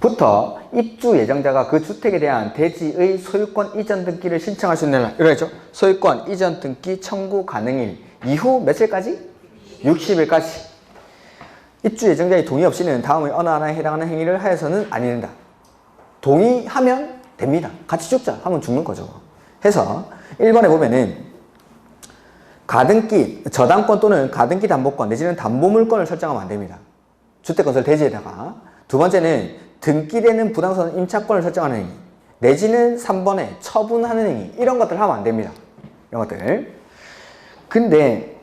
부터 입주 예정자가 그 주택에 대한 대지의 소유권 이전 등기를 신청할 수 있는 날. 이러죠? 소유권 이전 등기 청구 가능일 이후 며칠까지? 60일까지. 입주 예정자의 동의 없이는 다음의 어느 하나에 해당하는 행위를 하여서는 아니 된다. 동의하면 됩니다. 같이 죽자 하면 죽는 거죠. 해서 1번에 보면은 가등기, 저당권 또는 가등기 담보권 내지는 담보물권을 설정하면 안 됩니다. 주택건설 대지에다가. 두 번째는 등기되는 부당선 임차권을 설정하는 행위 내지는 3번에 처분하는 행위 이런 것들 하면 안 됩니다. 이런 것들. 근데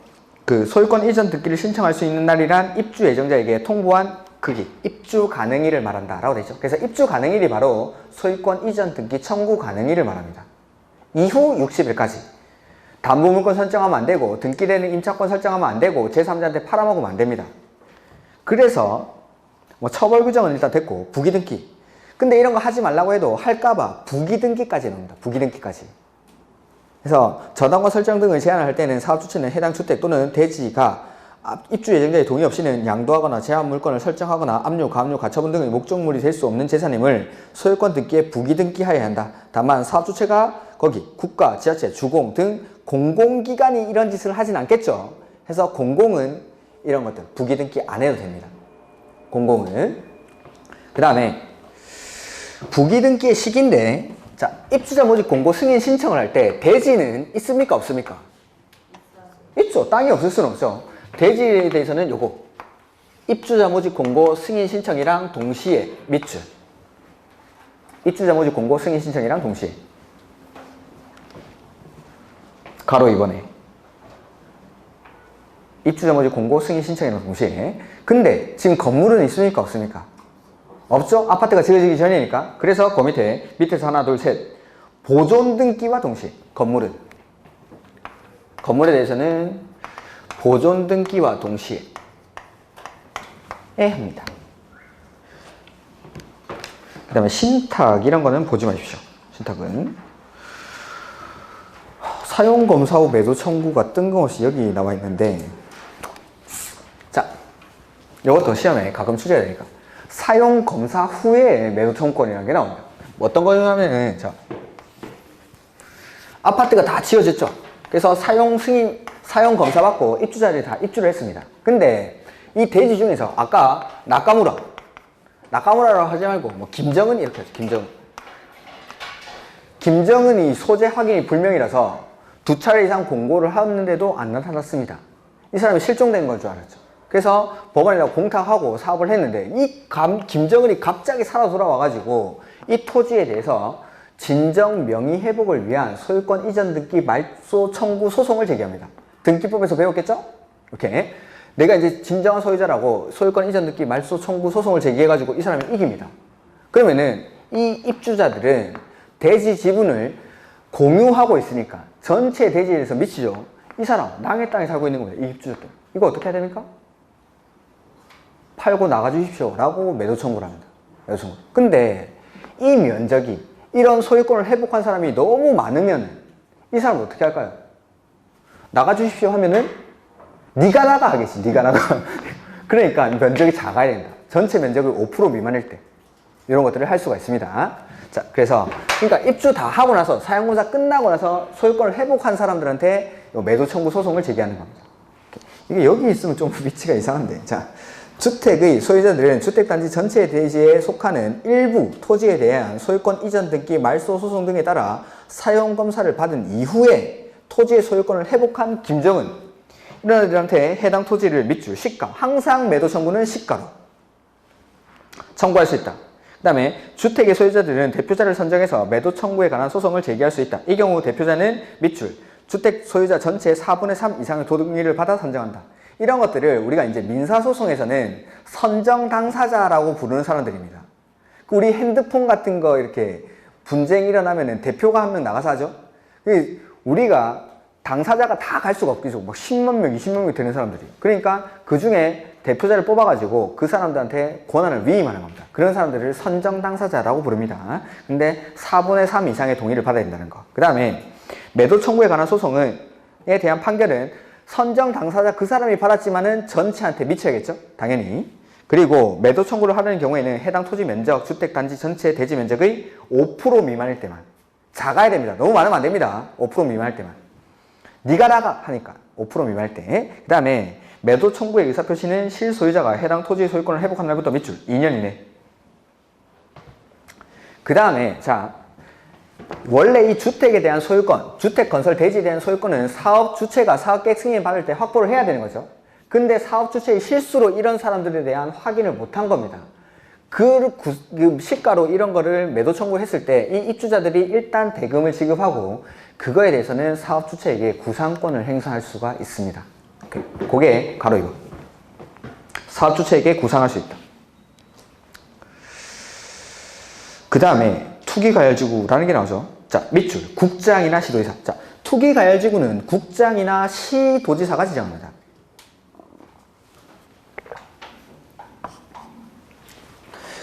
그 소유권 이전 등기를 신청할 수 있는 날이란 입주 예정자에게 통보한 그기 입주 가능일을 말한다 라고 되어 있죠. 그래서 입주 가능일이 바로 소유권 이전 등기 청구 가능일을 말합니다. 이후 60일까지 담보물권 설정하면 안 되고 등기되는 임차권 설정하면 안 되고 제3자한테 팔아먹으면 안 됩니다. 그래서 뭐 처벌 규정은 일단 됐고 부기등기. 근데 이런 거 하지 말라고 해도 할까봐 부기등기까지 넣습니다. 부기등기까지. 그래서 저당권 설정 등을 제한을 할 때는 사업 주체는 해당 주택 또는 대지가 입주 예정자의 동의 없이는 양도하거나 제한 물건을 설정하거나 압류, 가압류, 가처분 등의 목적물이 될 수 없는 재산임을 소유권 등기에 부기등기하여야 한다. 다만 사업 주체가 거기 국가, 지자체, 주공 등 공공기관이 이런 짓을 하진 않겠죠. 그래서 공공은 이런 것들 부기등기 안 해도 됩니다. 공공은. 그 다음에 부기등기의 시기인데 자, 입주자 모집 공고 승인 신청을 할 때 대지는 있습니까? 없습니까? 있죠. 땅이 없을 수는 없죠. 대지에 대해서는 요거 입주자 모집 공고 승인 신청이랑 동시에 밑줄 입주자 모집 공고 승인 신청이랑 동시에 가로 2번에 입주자 모집 공고 승인 신청이랑 동시에. 근데 지금 건물은 있습니까? 없습니까? 없죠? 아파트가 지어지기 전이니까. 그래서 그 밑에서 하나 둘 셋 보존 등기와 동시에 건물에 대해서는 보존 등기와 동시에 합니다. 그 다음에 신탁 이런 거는 보지 마십시오. 신탁은 사용검사 후 매도 청구가 뜬금없이 여기 나와 있는데 자, 이것도 시험에 가끔 출제해야 되니까 사용검사 후에 매도 청구권이라는 게 나옵니다. 어떤 거냐면은 자, 아파트가 다 지어졌죠. 그래서 사용 검사 받고 입주자들이 다 입주를 했습니다. 근데 이 대지 중에서 아까 나카무라라고 하지 말고 뭐 김정은 이렇게 하죠. 김정은이 소재 확인이 불명이라서 2차례 이상 공고를 하는데도 안 나타났습니다. 이 사람이 실종된 건 줄 알았죠. 그래서 법원에다가 공탁하고 사업을 했는데 이 김정은이 갑자기 살아 돌아와가지고 이 토지에 대해서 진정 명의 회복을 위한 소유권 이전 등기 말소 청구 소송을 제기합니다. 등기법에서 배웠겠죠? 이렇게 내가 이제 진정한 소유자라고 소유권 이전 등기 말소 청구 소송을 제기해가지고 이 사람이 이깁니다. 그러면은 이 입주자들은 대지 지분을 공유하고 있으니까 전체 대지에 대해서 미치죠. 이 사람 남의 땅에 살고 있는 겁니다. 이 입주자들. 이거 어떻게 해야 됩니까? 팔고 나가주십시오 라고 매도 청구를 합니다. 매도 청구. 근데 이 면적이 이런 소유권을 회복한 사람이 너무 많으면 이 사람은 어떻게 할까요? 나가주십시오 하면은 네가 나가 하겠지. 네가 나가. 그러니까 면적이 작아야 된다. 전체 면적이 5% 미만일 때 이런 것들을 할 수가 있습니다. 자, 그래서 그러니까 입주 다 하고 나서 사용공사 끝나고 나서 소유권을 회복한 사람들한테 매도 청구 소송을 제기하는 겁니다. 이게 여기 있으면 좀 위치가 이상한데. 자, 주택의 소유자들은 주택단지 전체 대지에 속하는 일부 토지에 대한 소유권 이전 등기 말소 소송 등에 따라 사용검사를 받은 이후에 토지의 소유권을 회복한 김정은 이런 애들한테 해당 토지를 밑줄 시가, 항상 매도 청구는 시가로 청구할 수 있다. 그 다음에 주택의 소유자들은 대표자를 선정해서 매도 청구에 관한 소송을 제기할 수 있다. 이 경우 대표자는 밑줄 주택 소유자 전체의 4분의 3 이상의 도덕리를 받아 선정한다. 이런 것들을 우리가 이제 민사소송에서는 선정 당사자라고 부르는 사람들입니다. 우리 핸드폰 같은 거 이렇게 분쟁이 일어나면은 대표가 한 명 나가서 하죠. 우리가 당사자가 다 갈 수가 없겠죠. 막 10만 명, 20만 명이 되는 사람들이. 그러니까 그 중에 대표자를 뽑아가지고 그 사람들한테 권한을 위임하는 겁니다. 그런 사람들을 선정 당사자라고 부릅니다. 근데 4분의 3 이상의 동의를 받아야 된다는 거. 그 다음에 매도 청구에 관한 소송에 대한 판결은 선정 당사자 그 사람이 받았지만은 전체한테 미쳐야겠죠? 당연히. 그리고 매도 청구를 하려는 경우에는 해당 토지 면적, 주택단지 전체 대지 면적의 5% 미만일 때만. 작아야 됩니다. 너무 많으면 안 됩니다. 5% 미만일 때만. 네가 나가 하니까 5% 미만일 때. 그 다음에 매도 청구의 의사표시는 실소유자가 해당 토지의 소유권을 회복한 날부터 밑줄 2년 이내. 그 다음에 자 원래 이 주택에 대한 소유권, 주택 건설 대지에 대한 소유권은 사업 주체가 사업계획 승인 받을 때 확보를 해야 되는 거죠. 근데 사업 주체의 실수로 이런 사람들에 대한 확인을 못한 겁니다. 그 시가로 이런 거를 매도 청구했을 때 이 입주자들이 일단 대금을 지급하고 그거에 대해서는 사업 주체에게 구상권을 행사할 수가 있습니다. 그게 바로 이거. 사업 주체에게 구상할 수 있다. 그 다음에 투기가열지구라는 게 나오죠. 자, 밑줄 국장이나 시도지사. 자, 투기가열지구는 국장이나 시도지사가 지정합니다.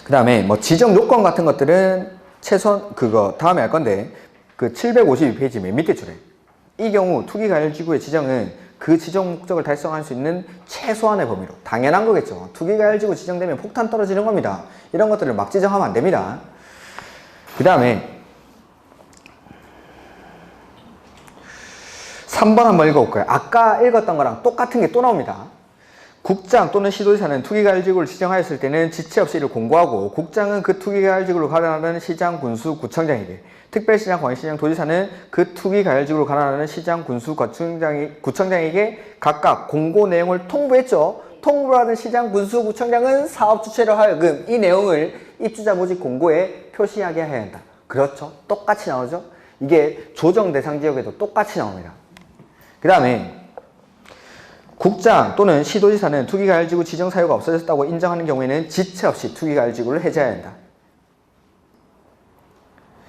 그 다음에 뭐 지정 요건 같은 것들은 최소한 그거 다음에 할 건데 그 752페이지 맨 밑에 줄에 이 경우 투기가열지구의 지정은 그 지정 목적을 달성할 수 있는 최소한의 범위로. 당연한 거겠죠. 투기가열지구 지정되면 폭탄 떨어지는 겁니다. 이런 것들을 막 지정하면 안 됩니다. 그 다음에 3번 한번 읽어볼까요? 아까 읽었던 거랑 똑같은 게 또 나옵니다. 국장 또는 시도지사는 투기가열지구를 지정하였을 때는 지체 없이 이를 공고하고 국장은 그 투기가열지구를 관할하는 시장, 군수, 구청장에게 특별시장, 광역시장, 도지사는 그 투기가열지구를 관할하는 시장, 군수, 구청장에게 각각 공고 내용을 통보했죠. 통보를 하는 시장, 군수, 구청장은 사업주체로 하여금 이 내용을 입주자 모집 공고에 표시하게 해야 한다. 그렇죠. 똑같이 나오죠. 이게 조정 대상 지역에도 똑같이 나옵니다. 그 다음에 국장 또는 시도지사는 투기가열지구 지정 사유가 없어졌다고 인정하는 경우에는 지체 없이 투기가열지구를 해제해야 한다.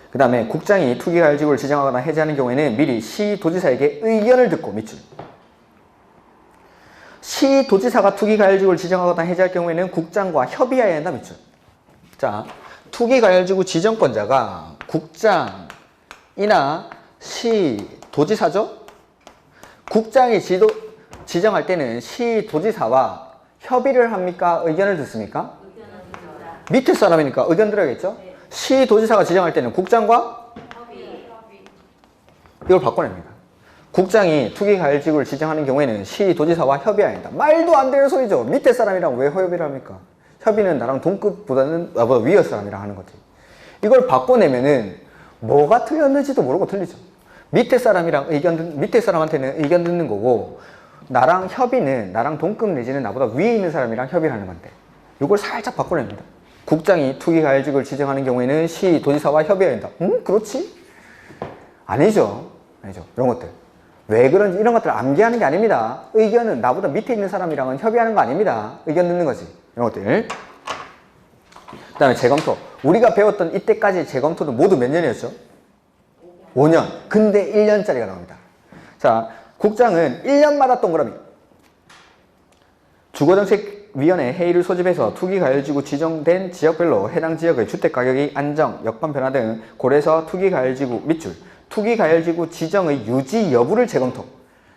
그 다음에 국장이 투기가열지구를 지정하거나 해제하는 경우에는 미리 시도지사에게 의견을 듣고 밑줄. 시도지사가 투기가열지구를 지정하거나 해제할 경우에는 국장과 협의해야 한다. 밑줄. 자, 투기가열지구 지정권자가 국장이나 시도지사죠. 국장이 지정할 때는 시도지사와 협의를 합니까? 의견을 듣습니까? 밑에 사람이니까 의견 들어야겠죠? 네. 시도지사가 지정할 때는 국장과 이걸 바꿔냅니다. 국장이 투기가열지구를 지정하는 경우에는 시도지사와 협의해야 한다. 말도 안 되는 소리죠. 밑에 사람이랑 왜 협의를 합니까? 협의는 나랑 동급보다는 나보다 위의 사람이랑 하는 거지. 이걸 바꿔내면은 뭐가 틀렸는지도 모르고 틀리죠. 밑에 사람한테는 의견 듣는 거고 나랑 협의는 나랑 동급 내지는 나보다 위에 있는 사람이랑 협의를 하는 건데 이걸 살짝 바꿔냅니다. 국장이 투기가열지구를 지정하는 경우에는 시도지사와 협의해야 한다. 그렇지? 아니죠. 이런 것들. 왜 그런지 이런 것들 암기하는 게 아닙니다. 의견은 나보다 밑에 있는 사람이랑은 협의하는 거 아닙니다. 의견 듣는 거지. 이런 것들. 그 다음에 재검토. 우리가 배웠던 이때까지 재검토는 모두 몇 년이었죠? 5년. 근데 1년짜리가 나옵니다. 자, 국장은 1년마다 동그라미. 주거정책위원회 회의를 소집해서 투기가열지구 지정된 지역별로 해당 지역의 주택가격의 안정, 여건 변화 등 고려해서 투기가열지구 밑줄. 투기가열지구 지정의 유지 여부를 재검토.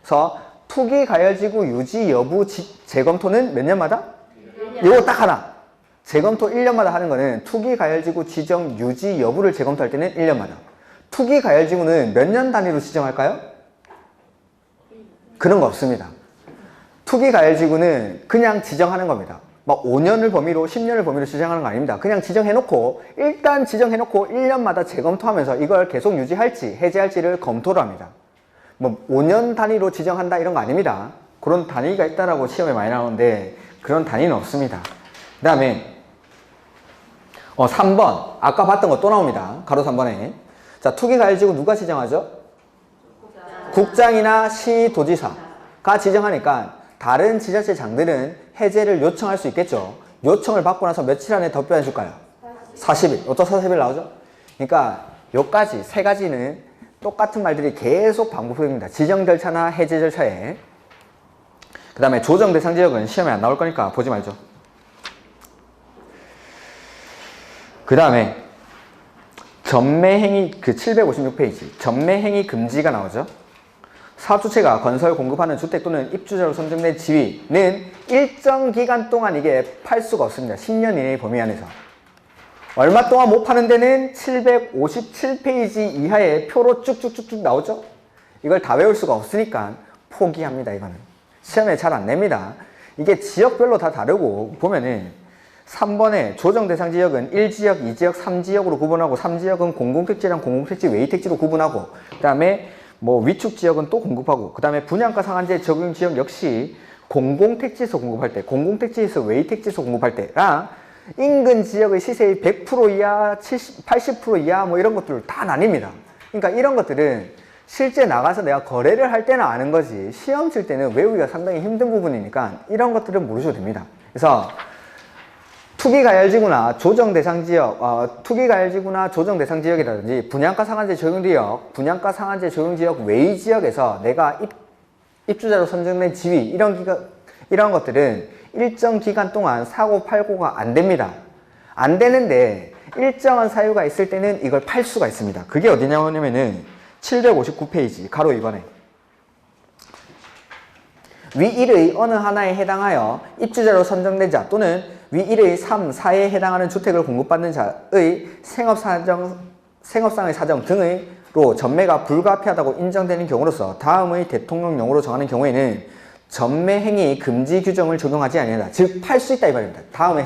그래서 투기가열지구 유지 여부 재검토는 몇 년마다? 이거 딱 하나. 재검토 1년마다 하는 거는 투기가열지구 지정 유지 여부를 재검토할 때는 1년마다. 투기가열지구는 몇 년 단위로 지정할까요? 그런 거 없습니다. 투기과열지구는 그냥 지정하는 겁니다. 막 5년을 범위로 10년을 범위로 지정하는 거 아닙니다. 그냥 지정해놓고 일단 지정해놓고 1년마다 재검토하면서 이걸 계속 유지할지 해제할지를 검토를 합니다. 뭐 5년 단위로 지정한다 이런 거 아닙니다. 그런 단위가 있다라고 시험에 많이 나오는데 그런 단위는 없습니다. 그 다음에 3번 아까 봤던 거 또 나옵니다. 가로 3번에 자 투기과열지구 누가 지정하죠? 국장이나 시도지사가 지정하니까 다른 지자체장들은 해제를 요청할 수 있겠죠. 요청을 받고 나서 며칠 안에 답변해 줄까요? 40일. 어떤 40일 나오죠? 그러니까 요까지 세 가지는 똑같은 말들이 계속 반복됩니다. 지정 절차나 해제 절차에. 그 다음에 조정 대상 지역은 시험에 안 나올 거니까 보지 말죠. 그 다음에 전매행위 756페이지 전매행위 금지가 나오죠. 사업주체가 건설 공급하는 주택 또는 입주자로 선정된 지위는 일정 기간 동안 이게 팔 수가 없습니다. 10년 이내의 범위 안에서. 얼마 동안 못 파는 데는 757페이지 이하의 표로 쭉쭉쭉쭉 나오죠. 이걸 다 외울 수가 없으니까 포기합니다. 이거는 시험에 잘 안 냅니다. 이게 지역별로 다 다르고 보면은 3번에 조정 대상 지역은 1지역, 2지역, 3지역으로 구분하고 3지역은 공공택지랑 공공택지 외의택지로 구분하고 그 다음에 뭐 위축 지역은 또 공급하고 그 다음에 분양가 상한제 적용 지역 역시 공공택지에서 공급할 때 공공택지에서 외의택지에서 공급할 때랑 인근 지역의 시세의 100% 이하, 70, 80% 이하 뭐 이런 것들 다 나뉩니다. 그러니까 이런 것들은 실제 나가서 내가 거래를 할 때는 아는 거지 시험 칠 때는 외우기가 상당히 힘든 부분이니까 이런 것들은 모르셔도 됩니다. 그래서 투기과열지구나 조정대상지역, 투기과열지구나 조정대상지역이라든지 분양가 상한제 적용지역, 분양가 상한제 적용지역 외지역에서 내가 입주자로 선정된 지위 이런 것들은 일정 기간 동안 사고 팔고가 안 됩니다. 안 되는데 일정한 사유가 있을 때는 이걸 팔 수가 있습니다. 그게 어디냐면은 759페이지 가로 2번에 위 1의 어느 하나에 해당하여 입주자로 선정된 자 또는 위 1의 3, 4에 해당하는 주택을 공급받는 자의 생업상의 사정 등의로 전매가 불가피하다고 인정되는 경우로서 다음의 대통령령으로 정하는 경우에는 전매행위 금지 규정을 적용하지 아니한다. 즉 팔 수 있다 이 말입니다. 다음에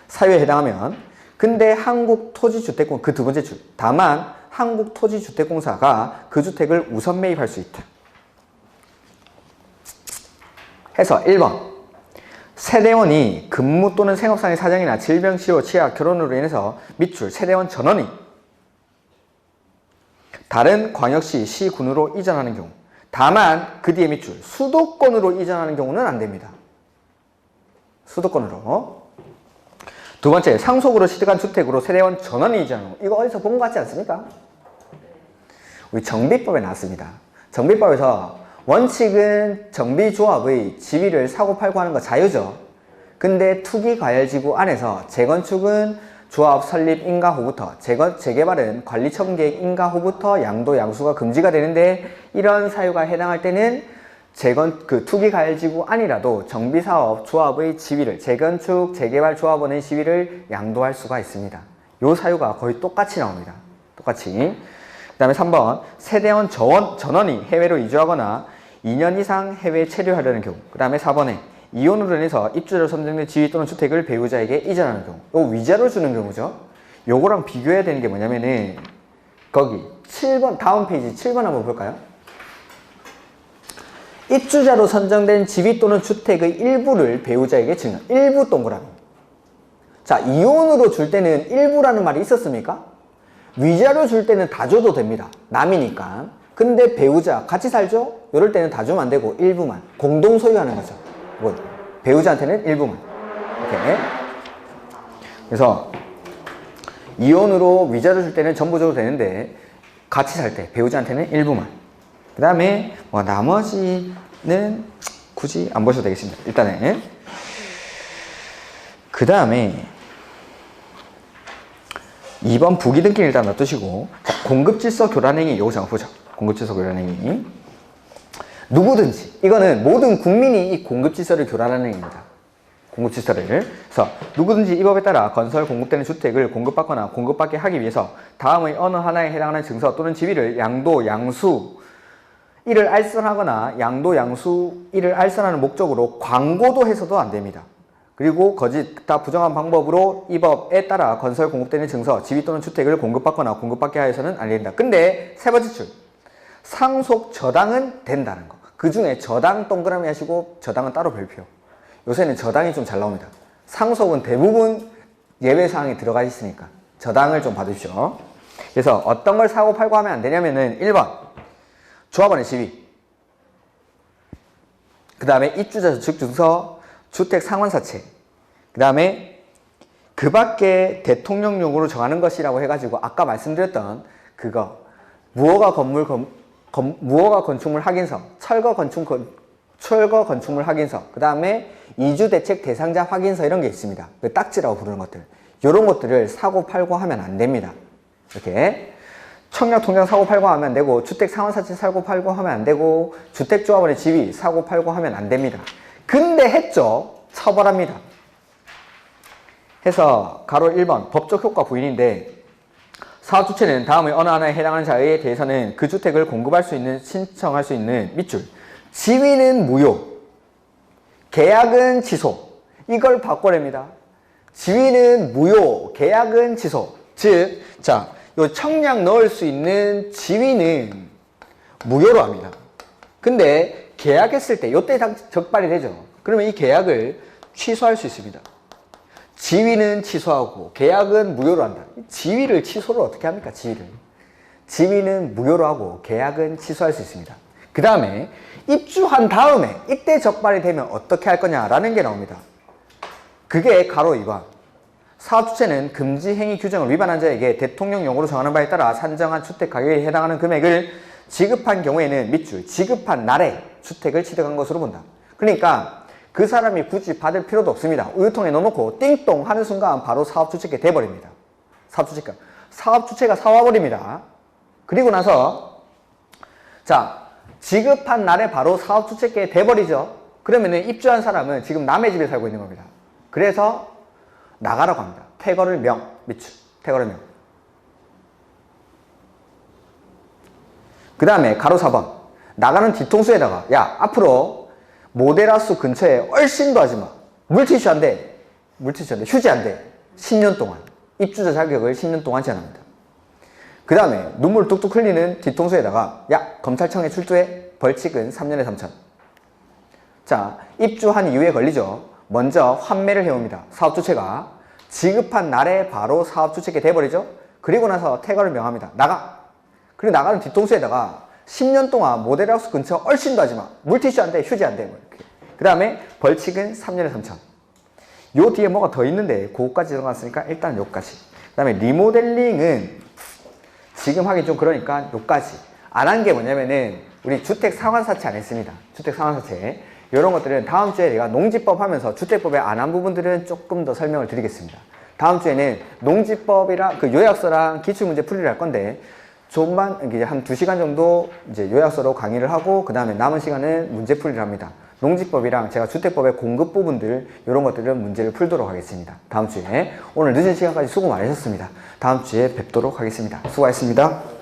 사유에 해당하면 근데 한국토지주택공 그 두 번째 줄 다만 한국토지주택공사가 그 주택을 우선 매입할 수 있다. 해서 1번 세대원이 근무 또는 생업상의 사정이나 질병, 치료, 취약, 결혼으로 인해서 밑줄 세대원 전원이 다른 광역시, 시, 군으로 이전하는 경우 다만 그 뒤에 밑줄 수도권으로 이전하는 경우는 안 됩니다. 수도권으로. 두 번째 상속으로 취득한 주택으로 세대원 전원이 이전하는 경우 이거 어디서 본 것 같지 않습니까? 우리 정비법에 나왔습니다. 정비법에서 원칙은 정비조합의 지위를 사고 팔고 하는 거 자유죠. 근데 투기과열지구 안에서 재건축은 조합 설립 인가 후부터 재개발은 관리 처분 계획 인가 후부터 양도 양수가 금지가 되는데 이런 사유가 해당할 때는 투기과열지구 안이라도 정비사업 조합의 지위를 재건축 재개발 조합원의 지위를 양도할 수가 있습니다. 요 사유가 거의 똑같이 나옵니다. 똑같이. 그 다음에 3번 세대원 전원이 해외로 이주하거나 2년 이상 해외에 체류하려는 경우 그 다음에 4번에 이혼으로 인해서 입주자로 선정된 지위 또는 주택을 배우자에게 이전하는 경우 요 위자료 주는 경우죠. 요거랑 비교해야 되는 게 뭐냐면은 거기 7번 다음 페이지 7번 한번 볼까요? 입주자로 선정된 지위 또는 주택의 일부를 배우자에게 증여 일부 동그라미. 자 이혼으로 줄 때는 일부라는 말이 있었습니까? 위자료 줄 때는 다 줘도 됩니다. 남이니까. 근데 배우자 같이 살죠? 이럴 때는 다 주면 안 되고 일부만 공동 소유하는 거죠. 뭐 배우자한테는 일부만 이렇게. 그래서 이혼으로 위자료 줄 때는 전부 줘도 되는데 같이 살 때 배우자한테는 일부만. 그 다음에 뭐 나머지는 굳이 안 보셔도 되겠습니다. 일단은 그 다음에 2번 부기등기 일단 놔두시고 공급질서 교란행위 요거 잠깐 보죠. 공급질서 교란행위 누구든지 이거는 모든 국민이 이 공급질서를 교란하는 행위입니다. 공급질서를 그래서 누구든지 이 법에 따라 건설 공급되는 주택을 공급받거나 공급받게 하기 위해서 다음의 어느 하나에 해당하는 증서 또는 지위를 양도 양수 이를 알선하거나 양도, 양수, 이를 알선하는 목적으로 광고도 해서도 안 됩니다. 그리고 거짓,다 부정한 방법으로 이 법에 따라 건설 공급되는 증서, 지위 또는 주택을 공급받거나 공급받게 하여서는 안 된다. 근데 세 번째 줄, 상속 저당은 된다는 거. 그 중에 저당 동그라미 하시고 저당은 따로 별표. 요새는 저당이 좀 잘 나옵니다. 상속은 대부분 예외사항에 들어가 있으니까 저당을 좀 봐주십시오. 그래서 어떤 걸 사고 팔고 하면 안 되냐면은 1번 조합원의 지위, 그 다음에 입주자 저축증서, 주택 상환사채, 그 다음에 그 밖에 대통령령으로 정하는 것이라고 해가지고 아까 말씀드렸던 그거 무허가 건축물 확인서, 철거 건축물 확인서, 그 다음에 이주대책 대상자 확인서 이런 게 있습니다. 그 딱지라고 부르는 것들. 이런 것들을 사고 팔고 하면 안 됩니다. 이렇게 청약통장 사고 팔고 하면 안 되고, 주택 상환사채 사고 팔고 하면 안 되고, 주택조합원의 지위 사고 팔고 하면 안 됩니다. 근데 했죠? 처벌합니다. 해서 가로 1번 법적 효과 부인인데, 사업주체는 다음의 어느 하나에 해당하는 자에 대해서는 그 주택을 공급할 수 있는, 신청할 수 있는 밑줄, 지위는 무효, 계약은 취소. 이걸 바꿔냅니다. 지위는 무효, 계약은 취소. 즉, 자, 요 청약 넣을 수 있는 지위는 무효로 합니다. 근데 계약했을 때 요때 적발이 되죠. 그러면 이 계약을 취소할 수 있습니다. 지위는 취소하고 계약은 무효로 한다. 지위를 취소를 어떻게 합니까? 지위는 무효로 하고 계약은 취소할 수 있습니다. 그 다음에 입주한 다음에 이때 적발이 되면 어떻게 할 거냐라는 게 나옵니다. 그게 가로 2번. 사업주체는 금지행위 규정을 위반한 자에게 대통령령으로 정하는 바에 따라 산정한 주택 가격에 해당하는 금액을 지급한 경우에는 밑줄, 지급한 날에 주택을 취득한 것으로 본다. 그러니까 그 사람이 굳이 받을 필요도 없습니다. 우유통에 넣어놓고 띵동 하는 순간 바로 사업주체가 돼버립니다. 사업주체가 사와버립니다. 그리고 나서 자, 지급한 날에 바로 사업주체가 돼버리죠. 그러면은 입주한 사람은 지금 남의 집에 살고 있는 겁니다. 그래서 나가라고 합니다. 퇴거를 명, 밑줄, 퇴거를 명. 그 다음에 가로 4번. 나가는 뒤통수에다가 야, 앞으로 모델하우스 근처에 얼씬도 하지 마. 물티슈 안 돼. 휴지 안 돼. 10년 동안. 입주자 자격을 10년 동안 제한합니다. 그 다음에 눈물 뚝뚝 흘리는 뒤통수에다가 야, 검찰청에 출두해. 벌칙은 3년에 3천. 자, 입주한 이후에 걸리죠. 먼저 환매를 해옵니다. 사업주체가. 지급한 날에 바로 사업주체가 돼버리죠. 그리고 나서 퇴거를 명합니다. 나가. 그리고 나가는 뒤통수에다가 10년 동안 모델하우스 근처 얼씬도 하지 마. 물티슈 안 돼. 휴지 안 돼. 뭐 이렇게. 그 다음에 벌칙은 3년에 3천. 요 뒤에 뭐가 더 있는데 그거까지 들어갔으니까 일단 요까지. 그 다음에 리모델링은 지금 하기 좀 그러니까 요까지. 안 한 게 뭐냐면은 우리 주택 상환사채 안 했습니다. 주택 상환사채. 이런 것들은 다음 주에 제가 농지법 하면서 주택법에 안 한 부분들은 조금 더 설명을 드리겠습니다. 다음 주에는 농지법이랑 그 요약서랑 기출문제 풀이를 할 건데 좀만 이제 한 2시간 정도 이제 요약서로 강의를 하고 그 다음에 남은 시간은 문제 풀이를 합니다. 농지법이랑 제가 주택법의 공급 부분들 이런 것들은 문제를 풀도록 하겠습니다. 다음 주에. 오늘 늦은 시간까지 수고 많으셨습니다. 다음 주에 뵙도록 하겠습니다. 수고하셨습니다.